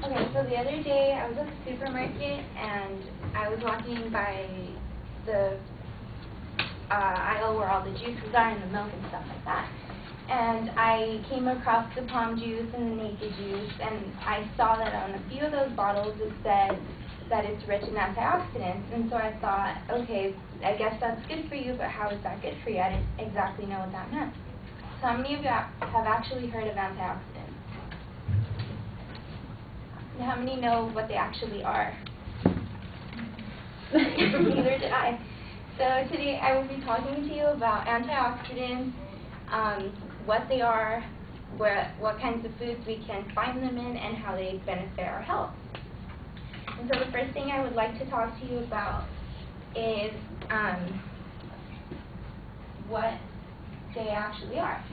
Okay, so the other day I was at the supermarket and I was walking by the aisle where all the juices are and the milk and stuff like that. And I came across the palm juice and the naked juice, and I saw that on a few of those bottles it said that it's rich in antioxidants. And so I thought, okay, I guess that's good for you, but how is that good for you? I didn't exactly know what that meant. So how many of you have actually heard of antioxidants? And how many know what they actually are? Neither did I. So today I will be talking to you about antioxidants, what they are, what kinds of foods we can find them in, and how they benefit our health. And so the first thing I would like to talk to you about is what they actually are.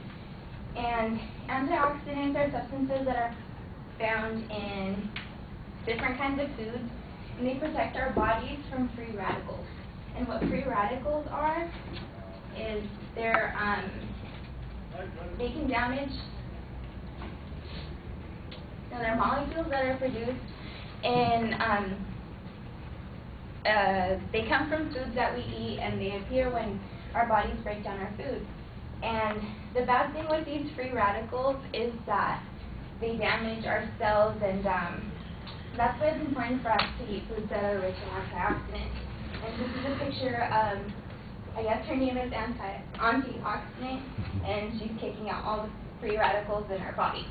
And antioxidants are substances that are found in different kinds of foods, and they protect our bodies from free radicals. And what free radicals are is they can damage, they're molecules that are produced in, they come from foods that we eat, and they appear when our bodies break down our food. And the bad thing with these free radicals is that they damage our cells, and that's why it's important for us to eat foods that are rich in antioxidants. And this is a picture of, I guess her name is antioxidant, and she's taking out all the free radicals in our body.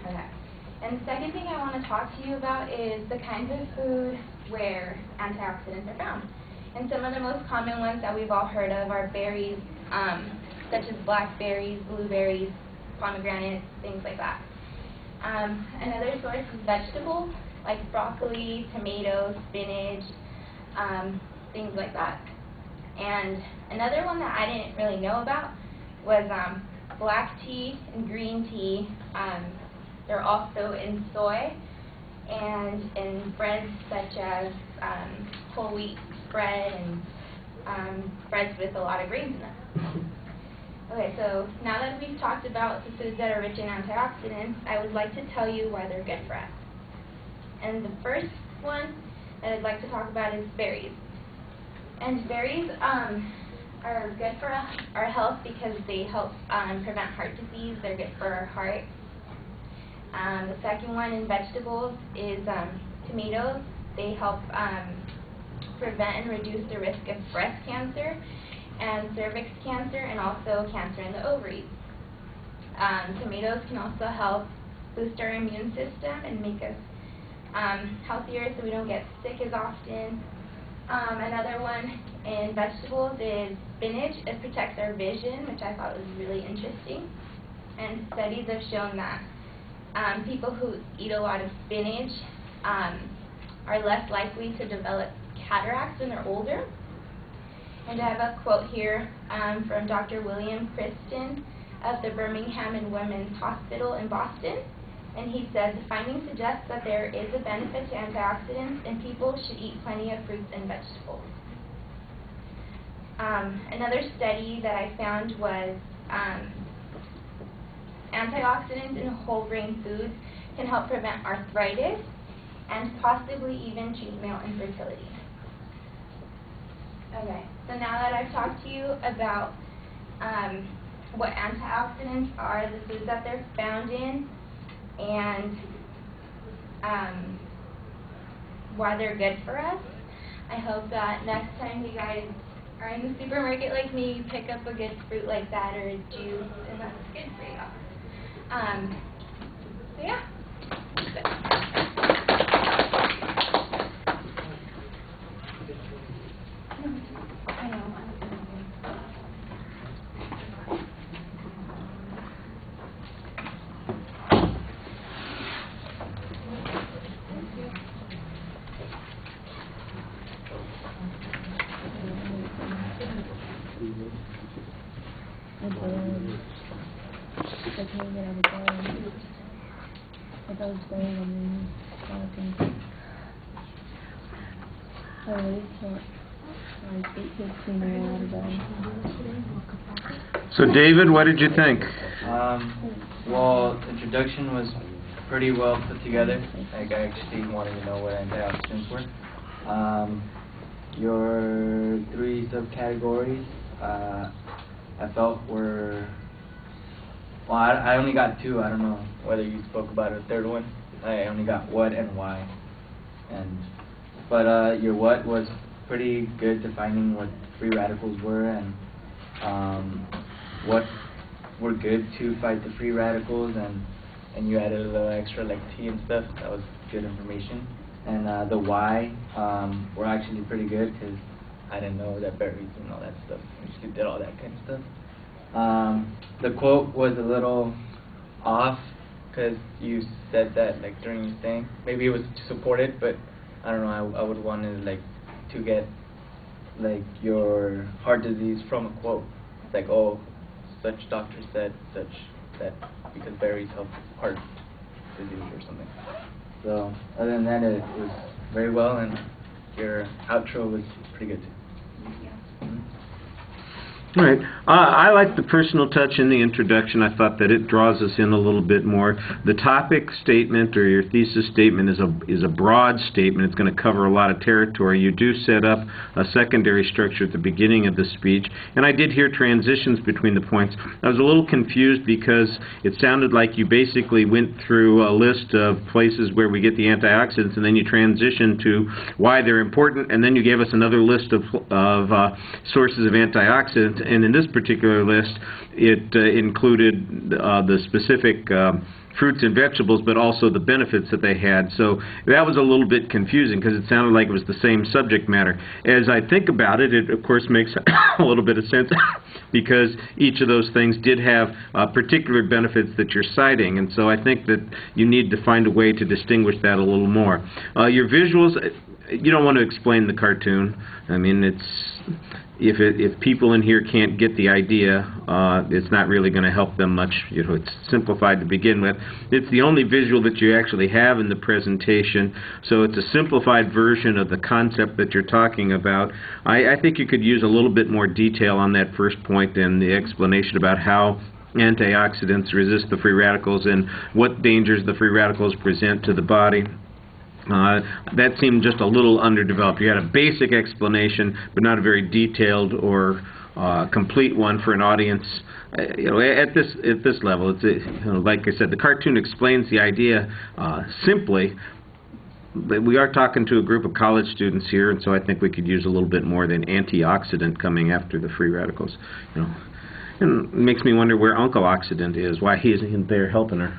Okay. And the second thing I want to talk to you about is the kinds of food where antioxidants are found. And some of the most common ones that we've all heard of are berries, such as blackberries, blueberries, pomegranates, things like that. Another source is vegetables, like broccoli, tomatoes, spinach, things like that. And another one that I didn't really know about was black tea and green tea. They're also in soy and in breads such as whole wheat bread and breads with a lot of grains in them. Okay, so now that we've talked about the foods that are rich in antioxidants, I would like to tell you why they're good for us. And the first one that I'd like to talk about is berries. And berries are good for our health because they help prevent heart disease. They're good for our heart. The second one in vegetables is tomatoes. They help prevent and reduce the risk of breast cancer and cervix cancer, and also cancer in the ovaries. Tomatoes can also help boost our immune system and make us healthier so we don't get sick as often. Another one in vegetables is spinach. It protects our vision, which I thought was really interesting. And studies have shown that people who eat a lot of spinach are less likely to develop cataracts when they're older. And I have a quote here from Dr. William Kristen of the Birmingham and Women's Hospital in Boston. And he said, the findings suggest that there is a benefit to antioxidants, and people should eat plenty of fruits and vegetables. Another study that I found was antioxidants in whole grain foods can help prevent arthritis and possibly even treat male infertility. Okay, so now that I've talked to you about what antioxidants are, the foods that they're found in, and why they're good for us, I hope that next time you guys are in the supermarket like me, you pick up a good fruit like that or a juice, and that's good for you. So yeah, good. So David, what did you think? Well, the introduction was pretty well put together. Like, I actually wanted to know what antioxidants were. Your 3 subcategories, I felt were, well, I only got 2. I don't know whether you spoke about a third one. I only got what and why. But your what was pretty good, defining what free radicals were and what were good to fight the free radicals, and you added a little extra like tea and stuff. That was good information. And the why were actually pretty good, because I didn't know that berries and all that stuff. We just did all that kind of stuff. The quote was a little off, because you said that like during your thing. Maybe it was to support it, but I don't know. I would want to get like your heart disease from a quote. It's like, oh, such doctor said such, that because berries help heart disease or something. So other than that, it was very well, and your outro was pretty good too. All right. I like the personal touch in the introduction. I thought that it draws us in a little bit more. The topic statement or your thesis statement is a broad statement. It's going to cover a lot of territory. You do set up a secondary structure at the beginning of the speech, and I did hear transitions between the points. I was a little confused because it sounded like you basically went through a list of places where we get the antioxidants, and then you transitioned to why they're important, and then you gave us another list of sources of antioxidants. And in this particular list, it included the specific fruits and vegetables, but also the benefits that they had. So that was a little bit confusing, because it sounded like it was the same subject matter. As I think about it, it of course makes a little bit of sense, because each of those things did have particular benefits that you're citing. And so I think that you need to find a way to distinguish that a little more. Your visuals, you don't want to explain the cartoon. I mean, if people in here can't get the idea, it's not really going to help them much. You know, it's simplified to begin with. It's the only visual that you actually have in the presentation, so it's a simplified version of the concept that you're talking about. I think you could use a little bit more detail on that first point and the explanation about how antioxidants resist the free radicals and what dangers the free radicals present to the body. That seemed just a little underdeveloped. You had a basic explanation, but not a very detailed or complete one for an audience. You know, at this level, it's you know, like I said, the cartoon explains the idea simply. But we are talking to a group of college students here, and so I think we could use a little bit more than antioxidant coming after the free radicals. You know, and it makes me wonder where Uncle Oxidant is. Why he isn't there helping her.